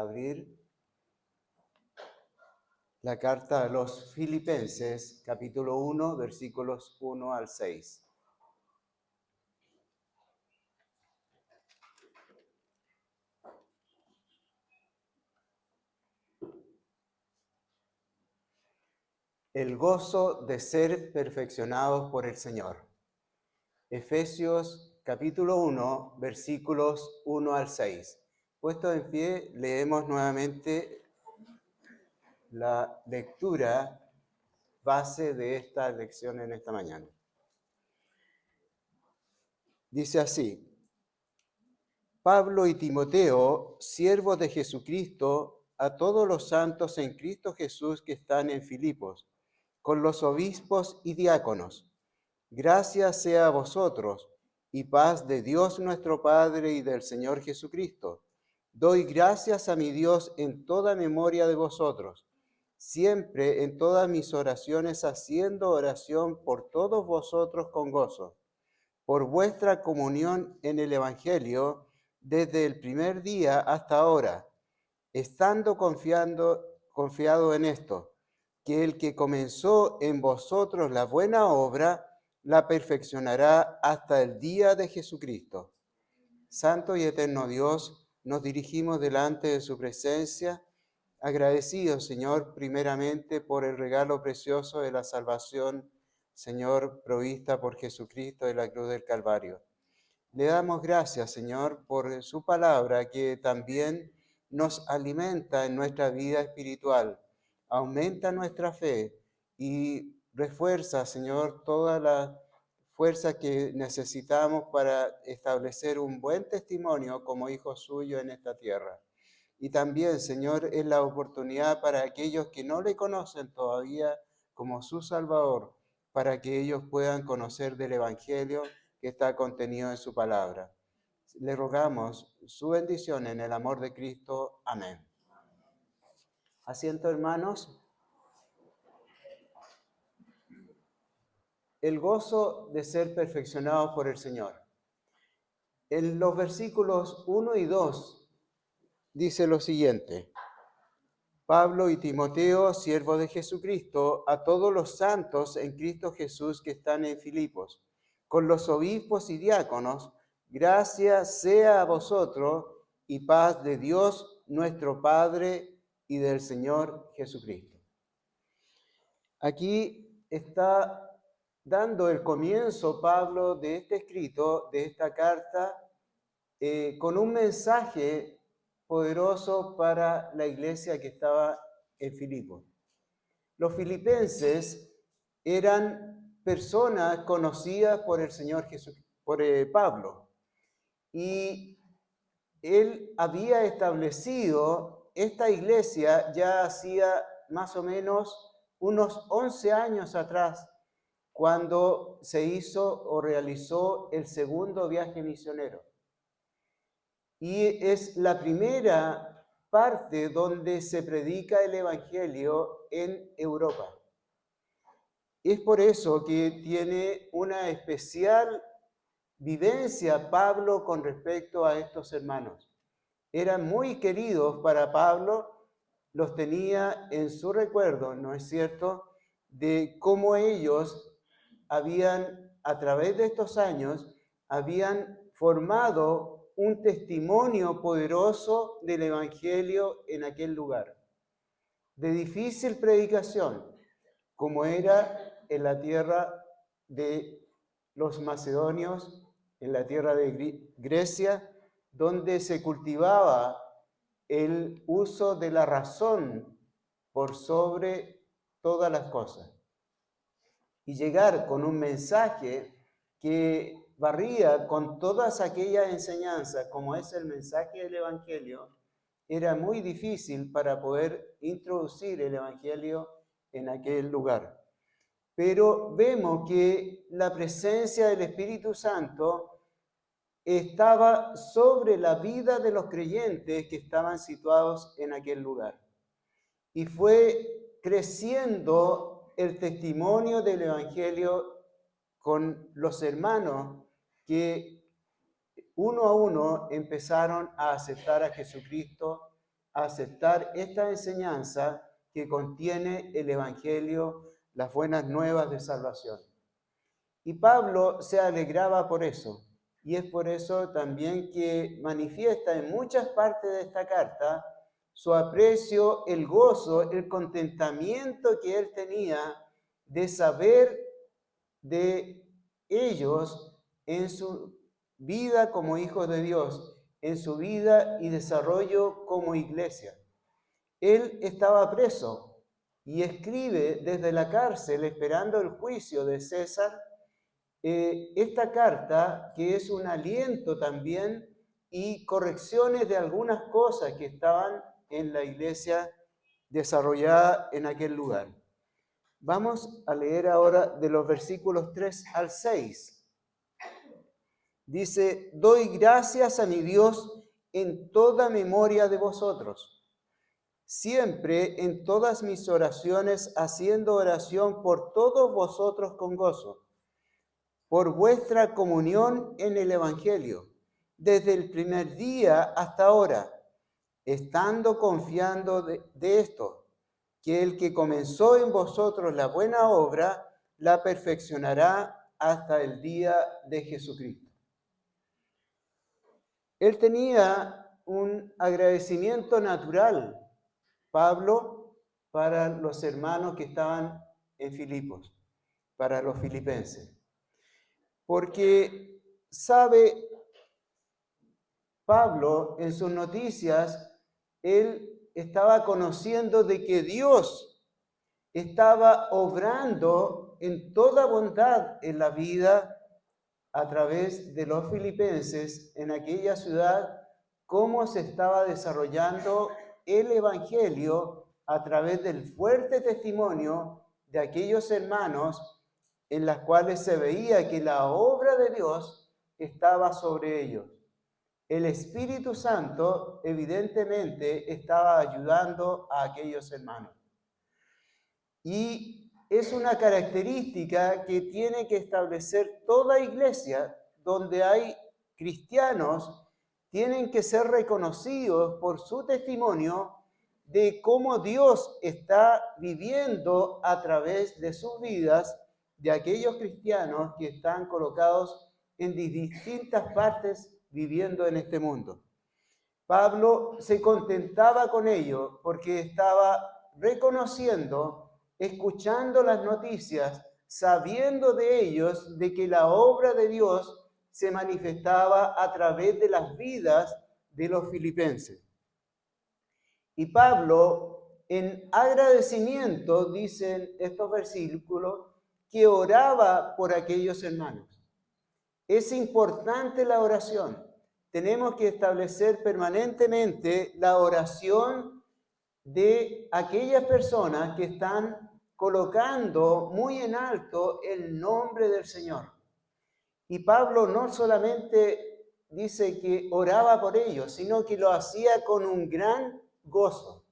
abrir la carta a los Filipenses, capítulo 1, versículos 1 al 6. El gozo de ser perfeccionados por el Señor. Efesios capítulo 1, versículos 1 al 6. Puestos en pie, leemos nuevamente la lectura base de esta lección en esta mañana. Dice así: Pablo y Timoteo, siervos de Jesucristo, a todos los santos en Cristo Jesús que están en Filipos, con los obispos y diáconos. Gracias sea a vosotros y paz de Dios nuestro Padre y del Señor Jesucristo. Doy gracias a mi Dios en toda memoria de vosotros, siempre en todas mis oraciones haciendo oración por todos vosotros con gozo, por vuestra comunión en el Evangelio desde el primer día hasta ahora, estando confiado en esto, que el que comenzó en vosotros la buena obra, la perfeccionará hasta el día de Jesucristo. Santo y eterno Dios, nos dirigimos delante de su presencia, agradecidos, Señor, primeramente por el regalo precioso de la salvación, Señor, provista por Jesucristo de la cruz del Calvario. Le damos gracias, Señor, por su palabra que también nos alimenta en nuestra vida espiritual, aumenta nuestra fe y refuerza, Señor, toda la fuerza que necesitamos para establecer un buen testimonio como hijos suyos en esta tierra. Y también, Señor, es la oportunidad para aquellos que no le conocen todavía como su Salvador, para que ellos puedan conocer del Evangelio que está contenido en su palabra. Le rogamos su bendición en el amor de Cristo. Amén. Asiento, hermanos. El gozo de ser perfeccionados por el Señor. En los versículos 1 y 2 dice lo siguiente: Pablo y Timoteo, siervos de Jesucristo, a todos los santos en Cristo Jesús que están en Filipos, con los obispos y diáconos, gracias sea a vosotros y paz de Dios nuestro Padre y del Señor Jesucristo. Aquí está dando el comienzo Pablo de este escrito, de esta carta, con un mensaje poderoso para la iglesia que estaba en Filipos. Los filipenses eran personas conocidas por el Señor Jesús, por Pablo, y él había establecido esta iglesia ya hacía más o menos unos 11 años atrás, cuando se hizo o realizó el segundo viaje misionero. Y es la primera parte donde se predica el Evangelio en Europa. Es por eso que tiene una especial vivencia Pablo con respecto a estos hermanos. Eran muy queridos para Pablo, los tenía en su recuerdo, ¿no es cierto?, de cómo ellos habían, a través de estos años, habían formado un testimonio poderoso del Evangelio en aquel lugar, de difícil predicación, como era en la tierra de los macedonios, en la tierra de Grecia, donde se cultivaba el uso de la razón por sobre todas las cosas. Y llegar con un mensaje que barría con todas aquellas enseñanzas, como es el mensaje del Evangelio, era muy difícil para poder introducir el Evangelio en aquel lugar. Pero vemos que la presencia del Espíritu Santo estaba sobre la vida de los creyentes que estaban situados en aquel lugar. Y fue creciendo el testimonio del Evangelio con los hermanos que uno a uno empezaron a aceptar a Jesucristo a aceptar esta enseñanza que contiene el Evangelio, las buenas nuevas de salvación. Y Pablo se alegraba por eso, y es por eso también que manifiesta en muchas partes de esta carta su aprecio, el gozo, el contentamiento que él tenía de saber de ellos en su vida como hijos de Dios, en su vida y desarrollo como iglesia. Él estaba preso y escribe desde la cárcel esperando el juicio de César esta carta, que es un aliento también y correcciones de algunas cosas que estaban en la iglesia desarrollada en aquel lugar. Vamos a leer ahora de los versículos 3 al 6. Dice: doy gracias a mi Dios en toda memoria de vosotros, siempre en todas mis oraciones, haciendo oración por todos vosotros con gozo, por vuestra comunión en el Evangelio, desde el primer día hasta ahora, estando confiando de esto, que el que comenzó en vosotros la buena obra, la perfeccionará hasta el día de Jesucristo. Él tenía un agradecimiento natural, Pablo, para los hermanos que estaban en Filipos, para los filipenses. Porque sabe Pablo en sus noticias, él estaba conociendo de que Dios estaba obrando en toda bondad en la vida a través de los filipenses en aquella ciudad, cómo se estaba desarrollando el Evangelio a través del fuerte testimonio de aquellos hermanos en las cuales se veía que la obra de Dios estaba sobre ellos. El Espíritu Santo evidentemente estaba ayudando a aquellos hermanos. Y es una característica que tiene que establecer toda iglesia donde hay cristianos, tienen que ser reconocidos por su testimonio de cómo Dios está viviendo a través de sus vidas de aquellos cristianos que están colocados en distintas partes viviendo en este mundo. Pablo se contentaba con ello porque estaba reconociendo, escuchando las noticias, sabiendo de ellos de que la obra de Dios se manifestaba a través de las vidas de los filipenses. Y Pablo, en agradecimiento, dicen estos versículos, que oraba por aquellos hermanos. Es importante la oración. Tenemos que establecer permanentemente la oración de aquellas personas que están colocando muy en alto el nombre del Señor. Y Pablo no solamente dice que oraba por ellos, sino que lo hacía con un gran gozo,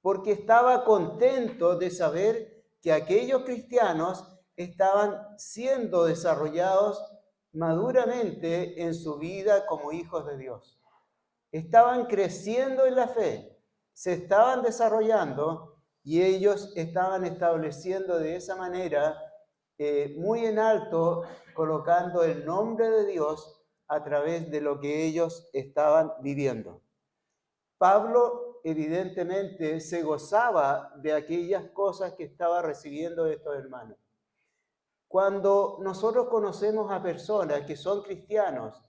porque estaba contento de saber que aquellos cristianos estaban siendo desarrollados maduramente en su vida como hijos de Dios. Estaban creciendo en la fe, se estaban desarrollando y ellos estaban estableciendo de esa manera muy en alto, colocando el nombre de Dios a través de lo que ellos estaban viviendo. Pablo evidentemente se gozaba de aquellas cosas que estaba recibiendo de estos hermanos. Cuando nosotros conocemos a personas que son cristianos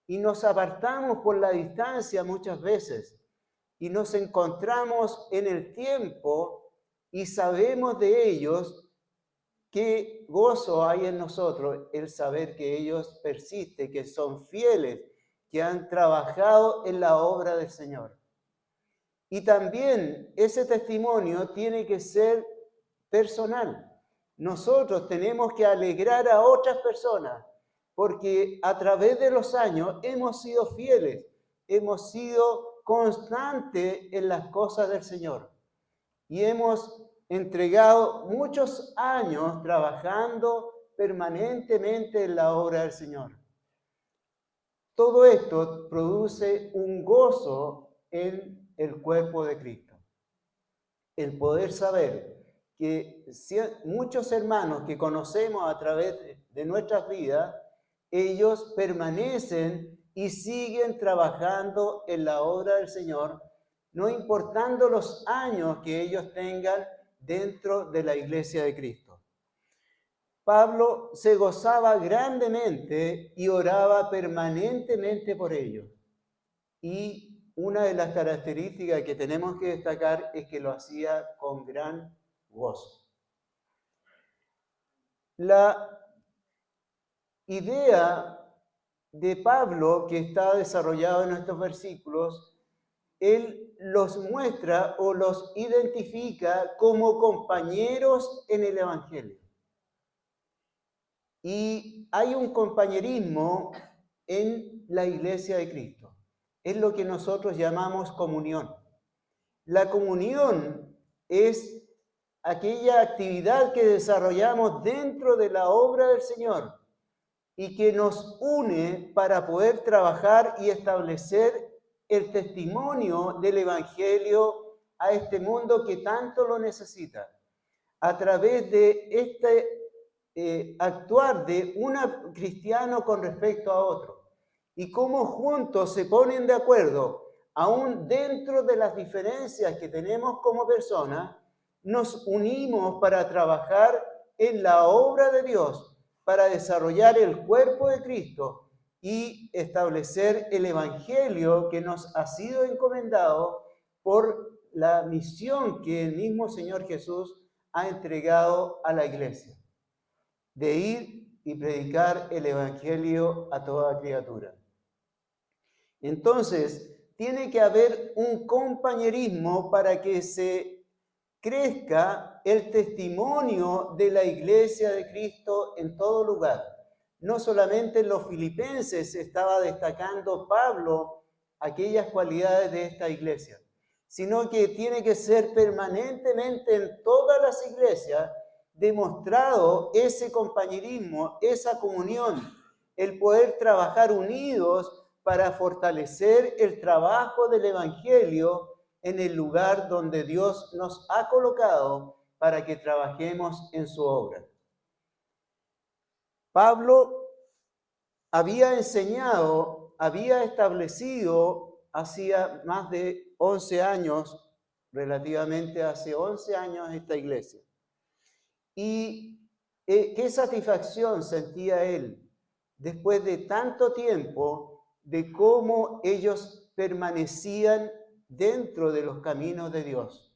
y nos apartamos por la distancia muchas veces y nos encontramos en el tiempo y sabemos de ellos, qué gozo hay en nosotros el saber que ellos persisten, que son fieles, que han trabajado en la obra del Señor. Y también ese testimonio tiene que ser personal. Nosotros tenemos que alegrar a otras personas, porque a través de los años hemos sido fieles, hemos sido constantes en las cosas del Señor y hemos entregado muchos años trabajando permanentemente en la obra del Señor. Todo esto produce un gozo en el cuerpo de Cristo. El poder saber que muchos hermanos que conocemos a través de nuestras vidas, ellos permanecen y siguen trabajando en la obra del Señor, no importando los años que ellos tengan dentro de la iglesia de Cristo. Pablo se gozaba grandemente y oraba permanentemente por ellos. Y una de las características que tenemos que destacar es que lo hacía con gran gozo. La idea de Pablo que está desarrollado en estos versículos, él los muestra o los identifica como compañeros en el Evangelio. Y hay un compañerismo en la iglesia de Cristo. Es lo que nosotros llamamos comunión. La comunión es aquella actividad que desarrollamos dentro de la obra del Señor y que nos une para poder trabajar y establecer el testimonio del Evangelio a este mundo que tanto lo necesita. A través de actuar de un cristiano con respecto a otro y cómo juntos se ponen de acuerdo, aún dentro de las diferencias que tenemos como personas, nos unimos para trabajar en la obra de Dios, para desarrollar el cuerpo de Cristo y establecer el Evangelio que nos ha sido encomendado por la misión que el mismo Señor Jesús ha entregado a la iglesia, de ir y predicar el Evangelio a toda criatura. Entonces, tiene que haber un compañerismo para que se crezca el testimonio de la iglesia de Cristo en todo lugar. No solamente en los filipenses estaba destacando Pablo aquellas cualidades de esta iglesia, sino que tiene que ser permanentemente en todas las iglesias demostrado ese compañerismo, esa comunión, el poder trabajar unidos para fortalecer el trabajo del Evangelio en el lugar donde Dios nos ha colocado para que trabajemos en su obra. Pablo había enseñado, había establecido hacía más de 11 años, relativamente hace 11 años, esta iglesia. Y qué satisfacción sentía él después de tanto tiempo de cómo ellos permanecían dentro de los caminos de Dios,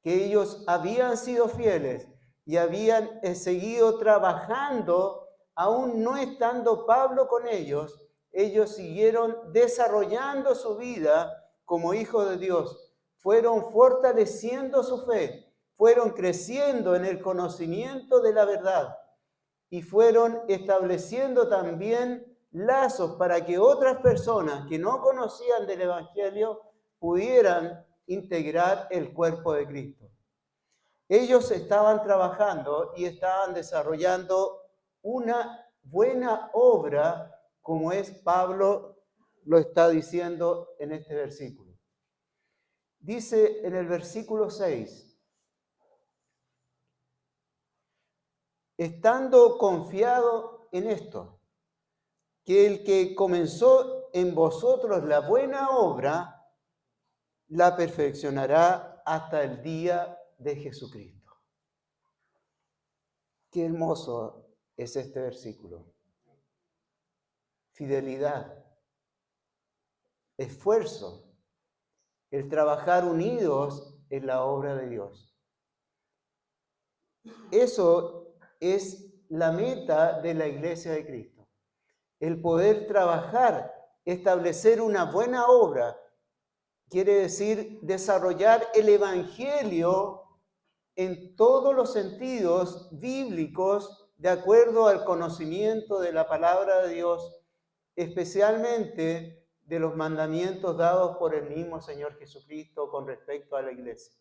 que ellos habían sido fieles y habían seguido trabajando, aún no estando Pablo con ellos siguieron desarrollando su vida como hijos de Dios, fueron fortaleciendo su fe, fueron creciendo en el conocimiento de la verdad y fueron estableciendo también lazos para que otras personas que no conocían del Evangelio pudieran integrar el cuerpo de Cristo. Ellos estaban trabajando y estaban desarrollando una buena obra, como es Pablo lo está diciendo en este versículo. Dice en el versículo 6, estando confiado en esto, que el que comenzó en vosotros la buena obra, la perfeccionará hasta el día de Jesucristo. Qué hermoso es este versículo. Fidelidad, esfuerzo, el trabajar unidos en la obra de Dios. Eso es la meta de la iglesia de Cristo. El poder trabajar, establecer una buena obra, quiere decir desarrollar el Evangelio en todos los sentidos bíblicos, de acuerdo al conocimiento de la palabra de Dios, especialmente de los mandamientos dados por el mismo Señor Jesucristo con respecto a la iglesia.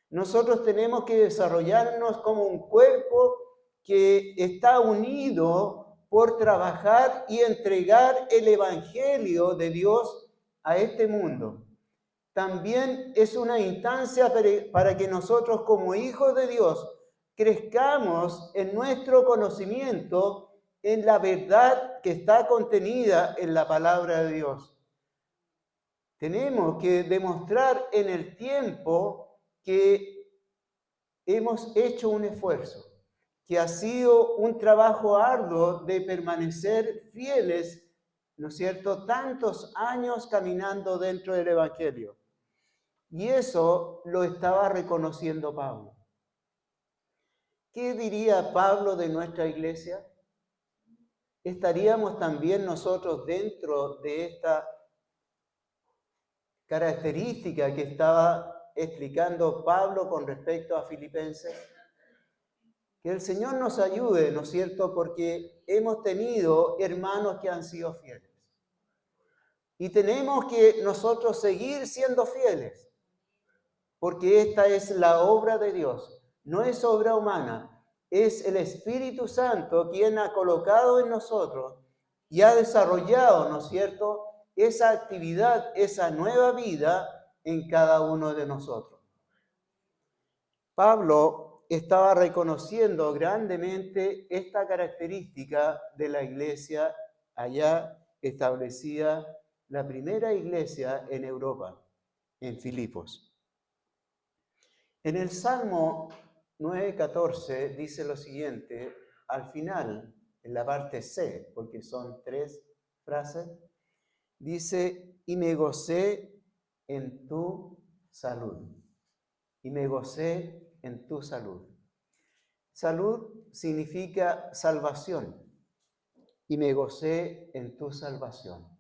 Nosotros tenemos que desarrollarnos como un cuerpo que está unido por trabajar y entregar el Evangelio de Dios a este mundo. también es una instancia para que nosotros como hijos de Dios crezcamos en nuestro conocimiento en la verdad que está contenida en la palabra de Dios. Tenemos que demostrar en el tiempo que hemos hecho un esfuerzo, que ha sido un trabajo arduo de permanecer fieles, ¿no es cierto?, tantos años caminando dentro del Evangelio. Y eso lo estaba reconociendo Pablo. ¿Qué diría Pablo de nuestra iglesia? ¿Estaríamos también nosotros dentro de esta característica que estaba explicando Pablo con respecto a Filipenses? Que el Señor nos ayude, ¿no es cierto? Porque hemos tenido hermanos que han sido fieles. Y tenemos que nosotros seguir siendo fieles, porque esta es la obra de Dios, no es obra humana, es el Espíritu Santo quien ha colocado en nosotros y ha desarrollado, ¿no es cierto?, esa actividad, esa nueva vida en cada uno de nosotros. Pablo estaba reconociendo grandemente esta característica de la iglesia allá establecida, la primera iglesia en Europa, en Filipos. En el Salmo 9:14 dice lo siguiente, al final, en la parte C, porque son 3 frases, dice, y me gocé en tu salud. Y me gocé en tu salud. Salud significa salvación. Y me gocé en tu salvación.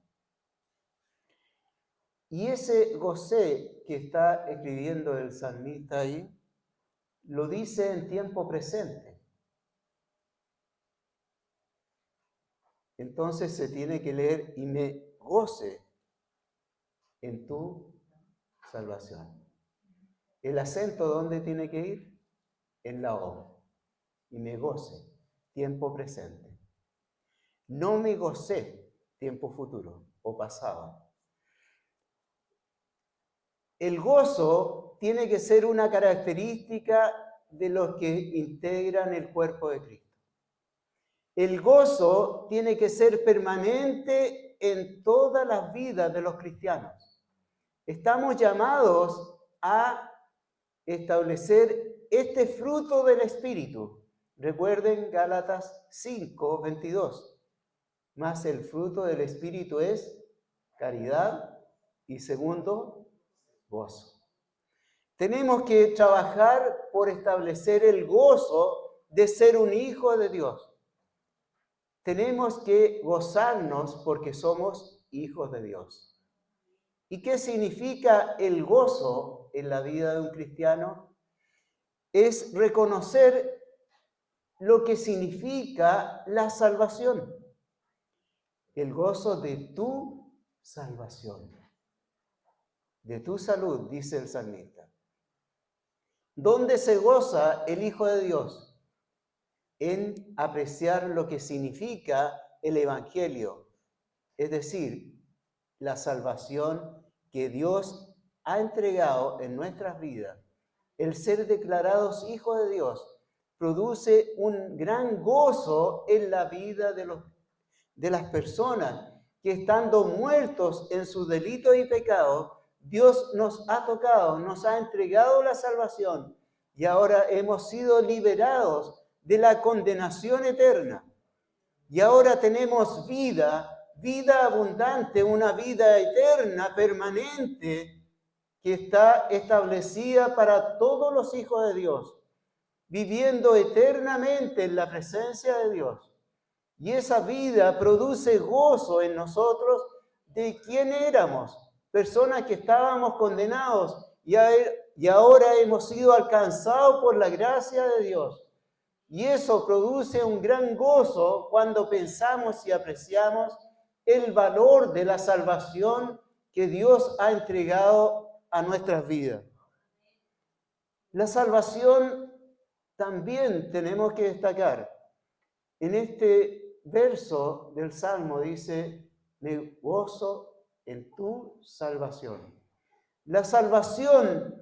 Y ese gocé que está escribiendo el salmista ahí, lo dice en tiempo presente. Entonces se tiene que leer, y me goce en tu salvación. ¿El acento dónde tiene que ir? En la O. Y me goce, tiempo presente. No me gocé, tiempo futuro o pasado. El gozo tiene que ser una característica de los que integran el cuerpo de Cristo. El gozo tiene que ser permanente en todas las vidas de los cristianos. Estamos llamados a establecer este fruto del Espíritu. Recuerden Gálatas 5:22. Mas el fruto del Espíritu es caridad y segundo, gozo. Tenemos que trabajar por establecer el gozo de ser un hijo de Dios. Tenemos que gozarnos porque somos hijos de Dios. ¿Y qué significa el gozo en la vida de un cristiano? Es reconocer lo que significa la salvación. El gozo de tu salvación, de tu salud, dice el salmista. ¿Dónde se goza el Hijo de Dios? En apreciar lo que significa el Evangelio, es decir, la salvación que Dios ha entregado en nuestras vidas. El ser declarados hijos de Dios produce un gran gozo en la vida de las personas que estando muertos en sus delitos y pecados, Dios nos ha tocado, nos ha entregado la salvación y ahora hemos sido liberados de la condenación eterna. Y ahora tenemos vida abundante, una vida eterna, permanente, que está establecida para todos los hijos de Dios, viviendo eternamente en la presencia de Dios. Y esa vida produce gozo en nosotros de quién éramos, personas que estábamos condenados y ahora hemos sido alcanzados por la gracia de Dios. Y eso produce un gran gozo cuando pensamos y apreciamos el valor de la salvación que Dios ha entregado a nuestras vidas. La salvación también tenemos que destacar. En este verso del Salmo dice, me gozo en tu salvación. La salvación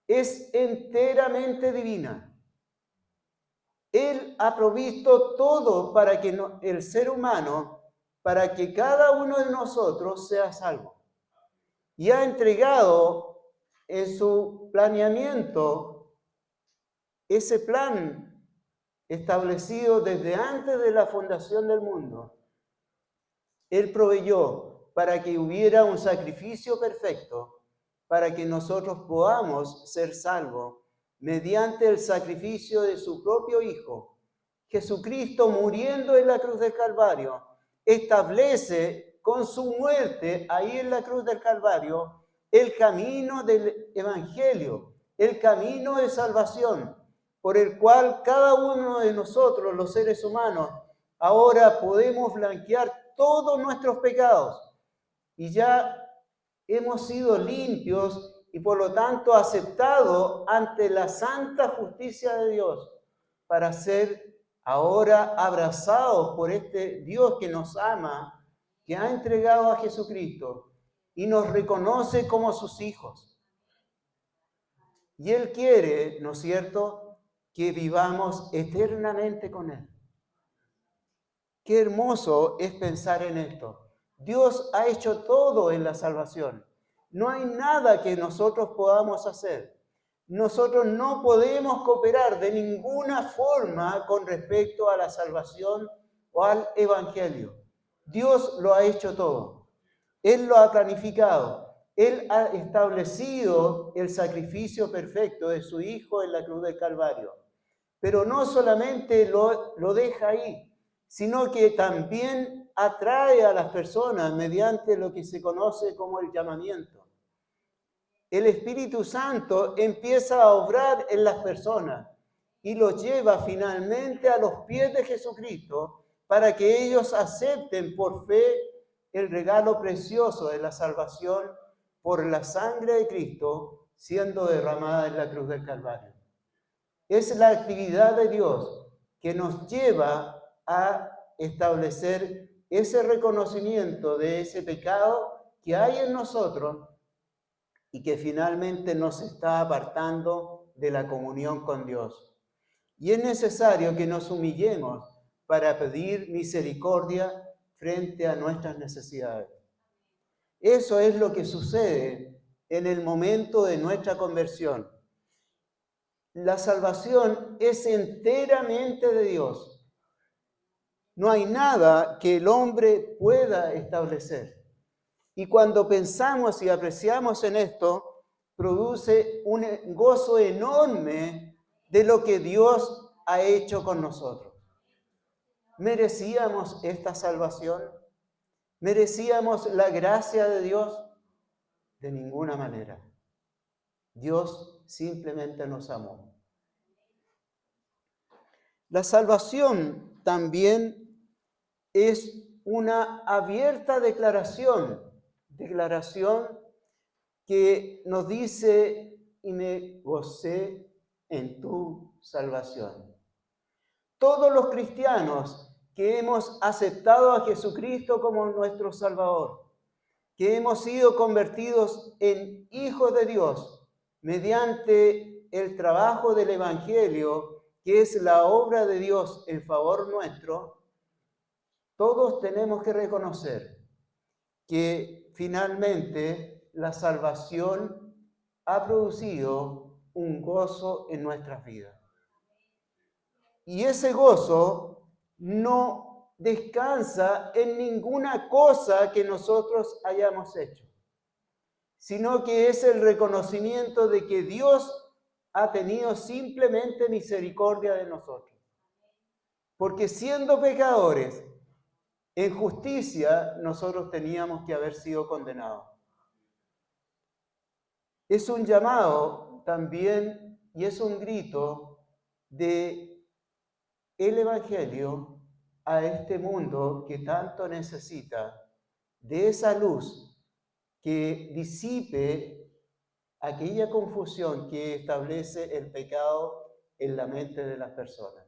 es enteramente divina. Él ha provisto todo para que el ser humano, para que cada uno de nosotros sea salvo. Y ha entregado en su planeamiento ese plan establecido desde antes de la fundación del mundo. Él proveyó para que hubiera un sacrificio perfecto, para que nosotros podamos ser salvos mediante el sacrificio de su propio Hijo. Jesucristo, muriendo en la cruz del Calvario, establece con su muerte ahí en la cruz del Calvario el camino del Evangelio, el camino de salvación, por el cual cada uno de nosotros, los seres humanos, ahora podemos blanquear todos nuestros pecados y ya hemos sido limpios y por lo tanto aceptados ante la santa justicia de Dios para ser ahora abrazados por este Dios que nos ama, que ha entregado a Jesucristo y nos reconoce como sus hijos. Y Él quiere, ¿no es cierto?, que vivamos eternamente con Él. Qué hermoso es pensar en esto. Dios ha hecho todo en la salvación. No hay nada que nosotros podamos hacer. Nosotros no podemos cooperar de ninguna forma con respecto a la salvación o al Evangelio. Dios lo ha hecho todo. Él lo ha planificado. Él ha establecido el sacrificio perfecto de su Hijo en la cruz del Calvario. Pero no solamente lo deja ahí, sino que también atrae a las personas mediante lo que se conoce como el llamamiento. El Espíritu Santo empieza a obrar en las personas y los lleva finalmente a los pies de Jesucristo para que ellos acepten por fe el regalo precioso de la salvación por la sangre de Cristo siendo derramada en la cruz del Calvario. Es la actividad de Dios que nos lleva a establecer ese reconocimiento de ese pecado que hay en nosotros y que finalmente nos está apartando de la comunión con Dios. Y es necesario que nos humillemos para pedir misericordia frente a nuestras necesidades. Eso es lo que sucede en el momento de nuestra conversión. La salvación es enteramente de Dios. No hay nada que el hombre pueda establecer. Y cuando pensamos y apreciamos en esto, produce un gozo enorme de lo que Dios ha hecho con nosotros. ¿Merecíamos esta salvación? ¿Merecíamos la gracia de Dios? De ninguna manera. Dios simplemente nos amó. La salvación también es una abierta declaración que nos dice, y me gocé en tu salvación. Todos los cristianos que hemos aceptado a Jesucristo como nuestro Salvador, que hemos sido convertidos en hijos de Dios mediante el trabajo del Evangelio, que es la obra de Dios en favor nuestro, todos tenemos que reconocer que finalmente la salvación ha producido un gozo en nuestras vidas. Y ese gozo no descansa en ninguna cosa que nosotros hayamos hecho, sino que es el reconocimiento de que Dios ha tenido simplemente misericordia de nosotros. Porque siendo pecadores, en justicia nosotros teníamos que haber sido condenados. Es un llamado también y es un grito de el Evangelio a este mundo que tanto necesita de esa luz que disipe aquella confusión que establece el pecado en la mente de las personas.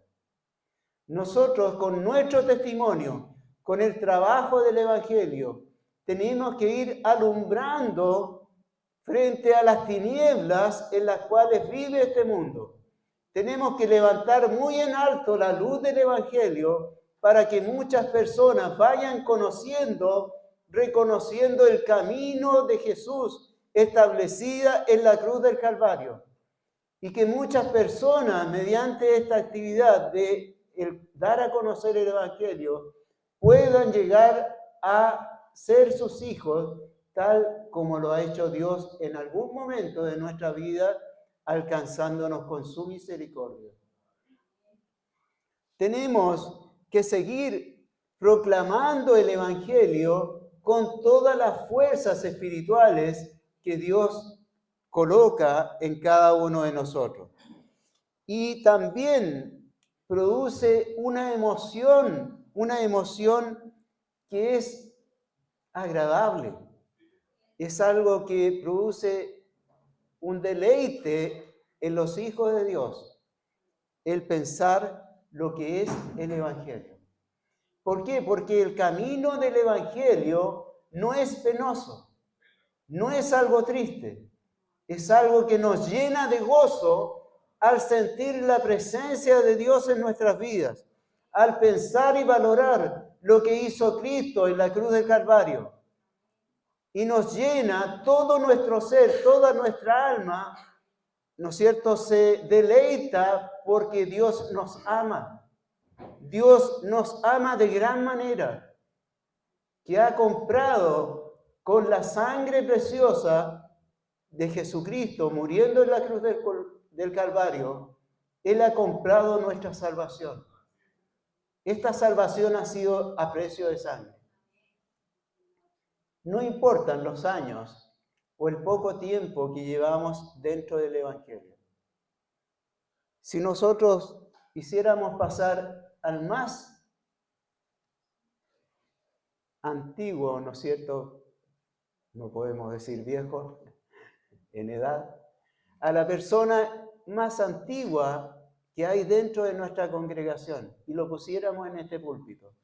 Nosotros, con nuestro testimonio, con el trabajo del Evangelio, tenemos que ir alumbrando frente a las tinieblas en las cuales vive este mundo. Tenemos que levantar muy en alto la luz del Evangelio para que muchas personas vayan conociendo, reconociendo el camino de Jesús establecida en la cruz del Calvario. Y que muchas personas, mediante esta actividad de dar a conocer el Evangelio, puedan llegar a ser sus hijos, tal como lo ha hecho Dios en algún momento de nuestra vida, alcanzándonos con su misericordia. Tenemos que seguir proclamando el Evangelio con todas las fuerzas espirituales que Dios coloca en cada uno de nosotros. Y también produce una emoción que es agradable. Es algo que produce un deleite en los hijos de Dios, el pensar lo que es el Evangelio. ¿Por qué? Porque el camino del Evangelio no es penoso, no es algo triste, es algo que nos llena de gozo al sentir la presencia de Dios en nuestras vidas, al pensar y valorar lo que hizo Cristo en la cruz del Calvario. Y nos llena todo nuestro ser, toda nuestra alma, ¿no es cierto?, se deleita porque Dios nos ama. Dios nos ama de gran manera, que ha comprado con la sangre preciosa de Jesucristo, muriendo en la cruz del Calvario, Él ha comprado nuestra salvación. Esta salvación ha sido a precio de sangre. No importan los años o el poco tiempo que llevamos dentro del Evangelio. Si nosotros quisiéramos pasar al más antiguo, ¿no es cierto? No podemos decir viejo en edad, a la persona más antigua que hay dentro de nuestra congregación y lo pusiéramos en este púlpito,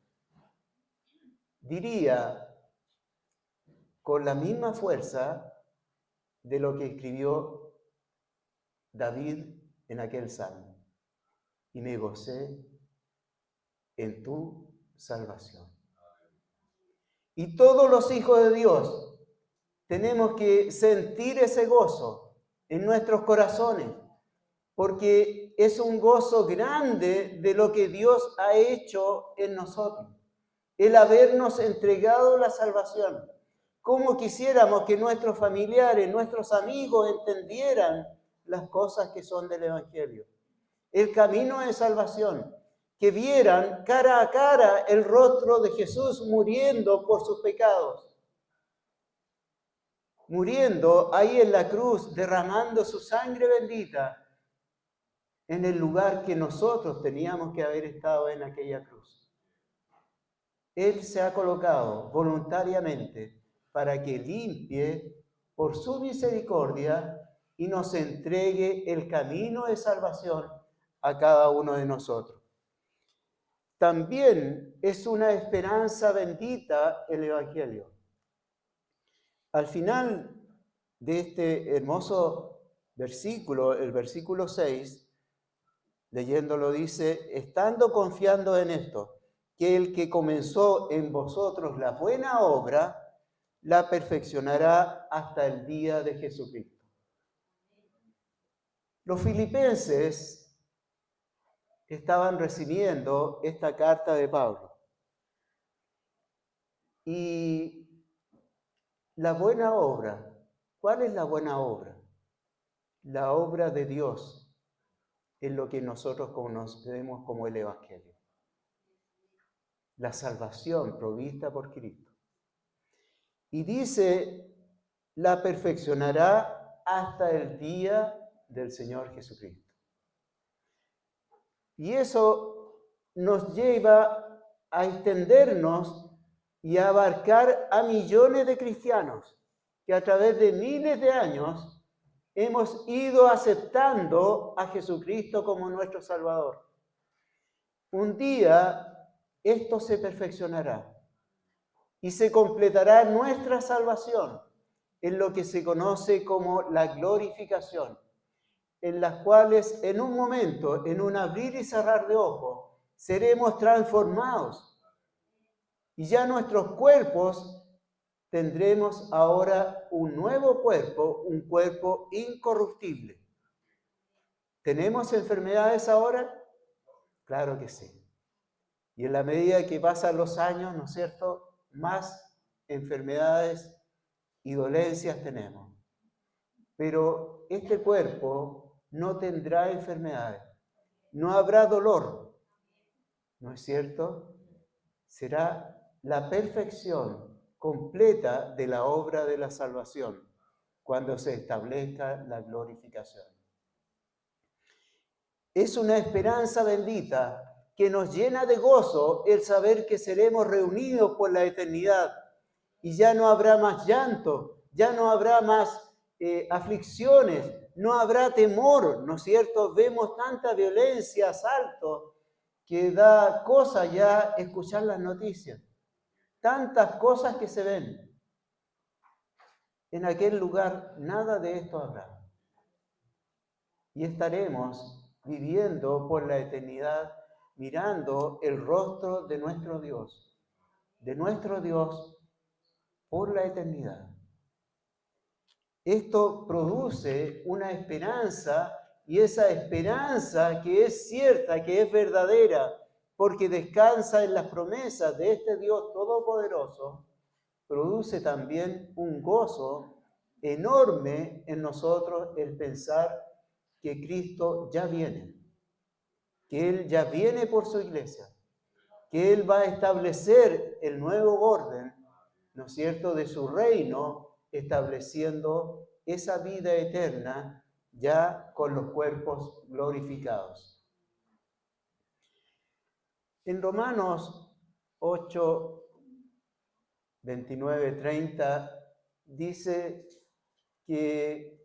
diría con la misma fuerza de lo que escribió David en aquel salmo: y me gocé en tu salvación. Y todos los hijos de Dios tenemos que sentir ese gozo en nuestros corazones, porque es un gozo grande de lo que Dios ha hecho en nosotros, el habernos entregado la salvación. Cómo quisiéramos que nuestros familiares, nuestros amigos entendieran las cosas que son del Evangelio, el camino de salvación, que vieran cara a cara el rostro de Jesús muriendo por sus pecados, muriendo ahí en la cruz, derramando su sangre bendita en el lugar que nosotros teníamos que haber estado en aquella cruz. Él se ha colocado voluntariamente para que limpie por su misericordia y nos entregue el camino de salvación a cada uno de nosotros. También es una esperanza bendita el Evangelio. Al final de este hermoso versículo, el versículo 6, leyéndolo dice: estando confiando en esto, que el que comenzó en vosotros la buena obra, la perfeccionará hasta el día de Jesucristo. Los filipenses estaban recibiendo esta carta de Pablo. Y la buena obra, ¿cuál es la buena obra? La obra de Dios es lo que nosotros conocemos como el Evangelio. La salvación provista por Cristo. Y dice: la perfeccionará hasta el día del Señor Jesucristo. Y eso nos lleva a extendernos y a abarcar a millones de cristianos que a través de miles de años hemos ido aceptando a Jesucristo como nuestro Salvador. Un día esto se perfeccionará y se completará nuestra salvación en lo que se conoce como la glorificación, en las cuales en un momento, en un abrir y cerrar de ojos, seremos transformados y ya nuestros cuerpos tendremos ahora un nuevo cuerpo, un cuerpo incorruptible. ¿Tenemos enfermedades ahora? Claro que sí. Y en la medida que pasan los años, ¿no es cierto?, más enfermedades y dolencias tenemos. Pero este cuerpo no tendrá enfermedades, no habrá dolor, ¿no es cierto? Será la perfección completa de la obra de la salvación cuando se establezca la glorificación. Es una esperanza bendita que nos llena de gozo el saber que seremos reunidos por la eternidad y ya no habrá más llanto, ya no habrá más aflicciones, no habrá temor, ¿no es cierto? Vemos tanta violencia, asaltos, que da cosa ya escuchar las noticias. Tantas cosas que se ven. En aquel lugar nada de esto habrá. Y estaremos viviendo por la eternidad, mirando el rostro de nuestro Dios por la eternidad. Esto produce una esperanza, y esa esperanza que es cierta, que es verdadera, porque descansa en las promesas de este Dios todopoderoso, produce también un gozo enorme en nosotros el pensar que Cristo ya viene, que Él ya viene por su iglesia, que Él va a establecer el nuevo orden, ¿no es cierto?, de su reino, estableciendo esa vida eterna ya con los cuerpos glorificados. En Romanos 8, 29, 30 dice que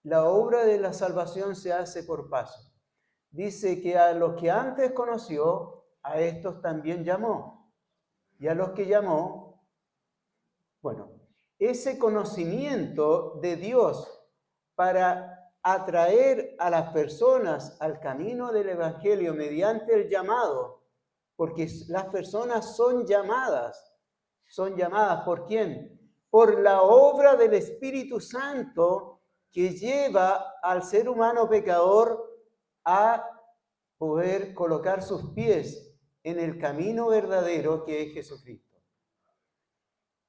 la obra de la salvación se hace por paso. Dice que a los que antes conoció, a estos también llamó. Y a los que llamó, bueno, ese conocimiento de Dios para atraer a las personas al camino del Evangelio mediante el llamado, porque las personas son llamadas ¿por quién? Por la obra del Espíritu Santo que lleva al ser humano pecador a poder colocar sus pies en el camino verdadero que es Jesucristo.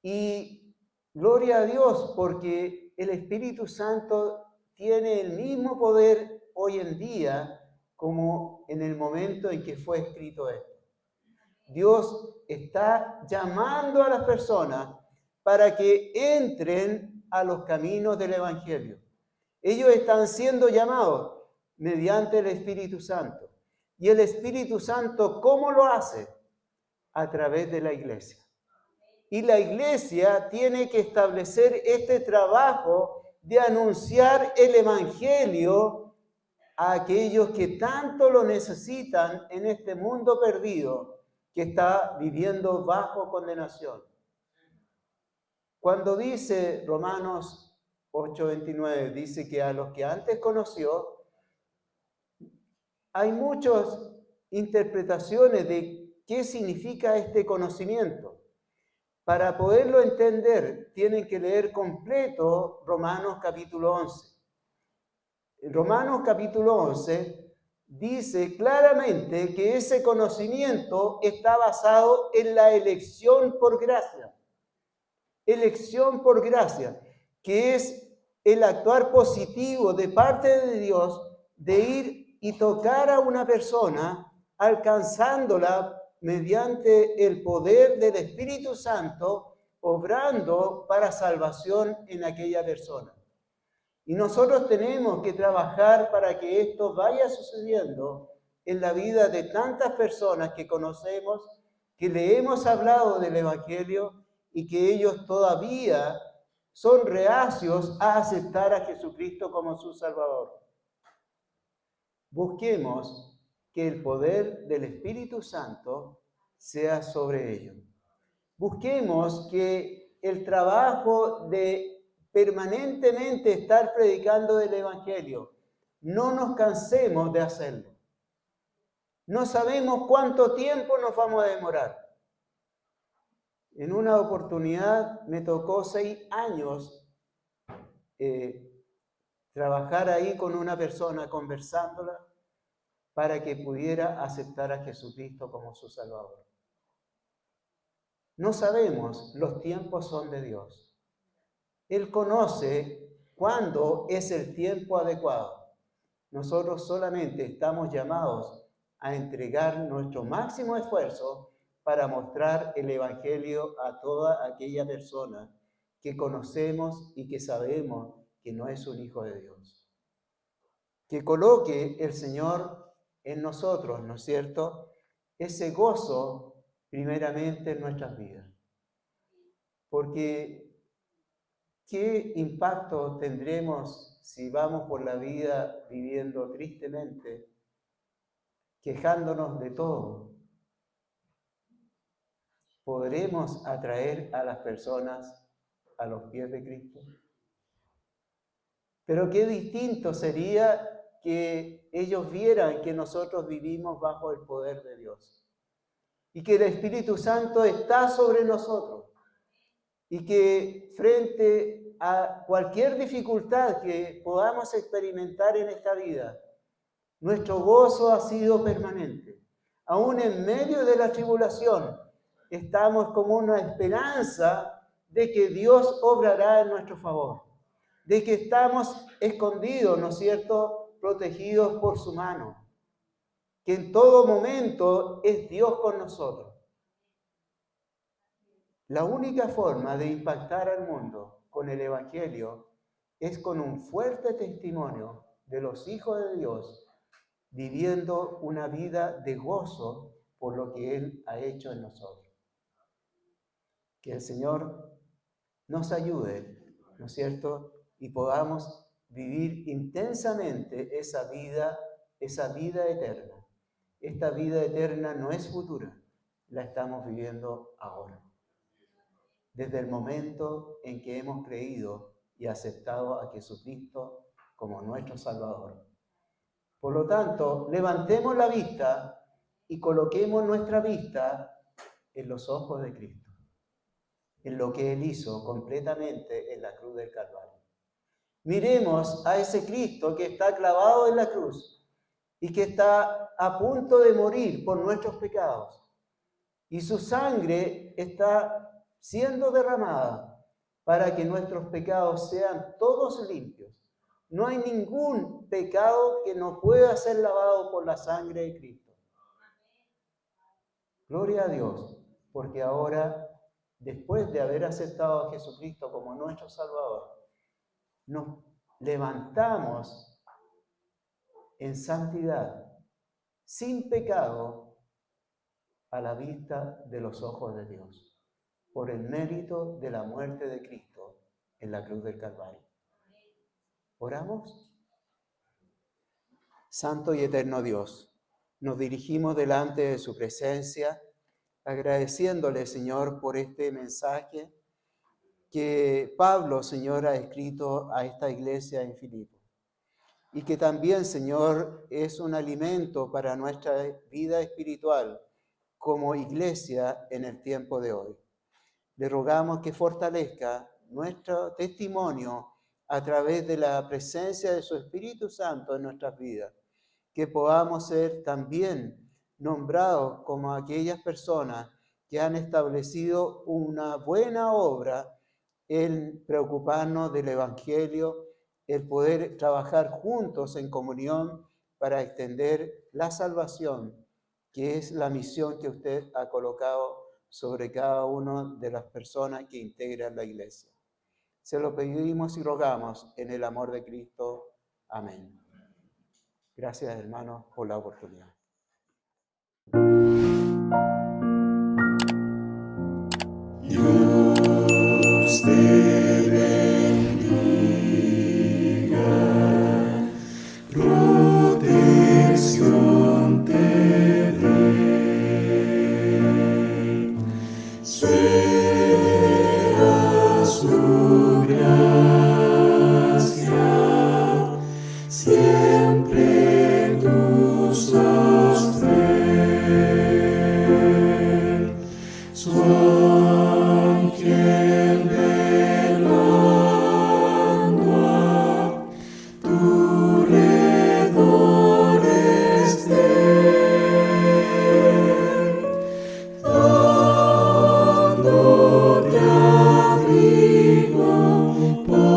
Y gloria a Dios, porque el Espíritu Santo tiene el mismo poder hoy en día como en el momento en que fue escrito esto. Dios está llamando a las personas para que entren a los caminos del Evangelio. Ellos están siendo llamados mediante el Espíritu Santo. Y el Espíritu Santo, ¿cómo lo hace? A través de la iglesia. Y la iglesia tiene que establecer este trabajo de anunciar el Evangelio a aquellos que tanto lo necesitan en este mundo perdido que está viviendo bajo condenación. Cuando dice Romanos 8:29, dice que a los que antes conoció, hay muchas interpretaciones de qué significa este conocimiento. Para poderlo entender, tienen que leer completo Romanos capítulo 11. En Romanos capítulo 11 dice claramente que ese conocimiento está basado en la elección por gracia. Elección por gracia, que es el actuar positivo de parte de Dios de ir y tocar a una persona, alcanzándola mediante el poder del Espíritu Santo, obrando para salvación en aquella persona. Y nosotros tenemos que trabajar para que esto vaya sucediendo en la vida de tantas personas que conocemos, que le hemos hablado del Evangelio y que ellos todavía son reacios a aceptar a Jesucristo como su Salvador. Busquemos que el poder del Espíritu Santo sea sobre ellos. Busquemos que el trabajo de permanentemente estar predicando el Evangelio. No nos cansemos de hacerlo. No sabemos cuánto tiempo nos vamos a demorar. En una oportunidad me tocó 6 años trabajar ahí con una persona, conversándola, para que pudiera aceptar a Jesucristo como su Salvador. No sabemos, los tiempos son de Dios. Él conoce cuándo es el tiempo adecuado. Nosotros solamente estamos llamados a entregar nuestro máximo esfuerzo para mostrar el Evangelio a toda aquella persona que conocemos y que sabemos que no es un hijo de Dios. Que coloque el Señor en nosotros, ¿no es cierto?, ese gozo primeramente en nuestras vidas. Porque ¿qué impacto tendremos si vamos por la vida viviendo tristemente, quejándonos de todo? ¿Podremos atraer a las personas a los pies de Cristo? Pero qué distinto sería que ellos vieran que nosotros vivimos bajo el poder de Dios y que el Espíritu Santo está sobre nosotros y que frente a cualquier dificultad que podamos experimentar en esta vida, nuestro gozo ha sido permanente. Aún en medio de la tribulación, estamos como una esperanza de que Dios obrará en nuestro favor, de que estamos escondidos, ¿no es cierto?, protegidos por su mano, que en todo momento es Dios con nosotros. La única forma de impactar al mundo con el Evangelio es con un fuerte testimonio de los hijos de Dios, viviendo una vida de gozo por lo que Él ha hecho en nosotros. Que el Señor nos ayude, ¿no es cierto?, y podamos vivir intensamente esa vida eterna. Esta vida eterna no es futura, la estamos viviendo ahora. Desde el momento en que hemos creído y aceptado a Jesucristo como nuestro Salvador. Por lo tanto, levantemos la vista y coloquemos nuestra vista en los ojos de Cristo, en lo que Él hizo completamente en la cruz del Calvario. Miremos a ese Cristo que está clavado en la cruz y que está a punto de morir por nuestros pecados. Y su sangre está siendo derramada para que nuestros pecados sean todos limpios. No hay ningún pecado que no pueda ser lavado por la sangre de Cristo. Gloria a Dios, porque ahora, después de haber aceptado a Jesucristo como nuestro Salvador, nos levantamos en santidad, sin pecado, a la vista de los ojos de Dios, por el mérito de la muerte de Cristo en la cruz del Calvario. ¿Oramos? Santo y eterno Dios, nos dirigimos delante de su presencia, agradeciéndole, Señor, por este mensaje que Pablo, Señor, ha escrito a esta iglesia en Filipo. Y que también, Señor, es un alimento para nuestra vida espiritual como iglesia en el tiempo de hoy. Le rogamos que fortalezca nuestro testimonio a través de la presencia de su Espíritu Santo en nuestras vidas, que podamos ser también nombrados como aquellas personas que han establecido una buena obra en preocuparnos del Evangelio, el poder trabajar juntos en comunión para extender la salvación, que es la misión que usted ha colocado sobre cada una de las personas que integran la iglesia. Se lo pedimos y rogamos en el amor de Cristo. Amén. Gracias, hermanos, por la oportunidad. Dios te bendiga, protección te dé, sea su gracia por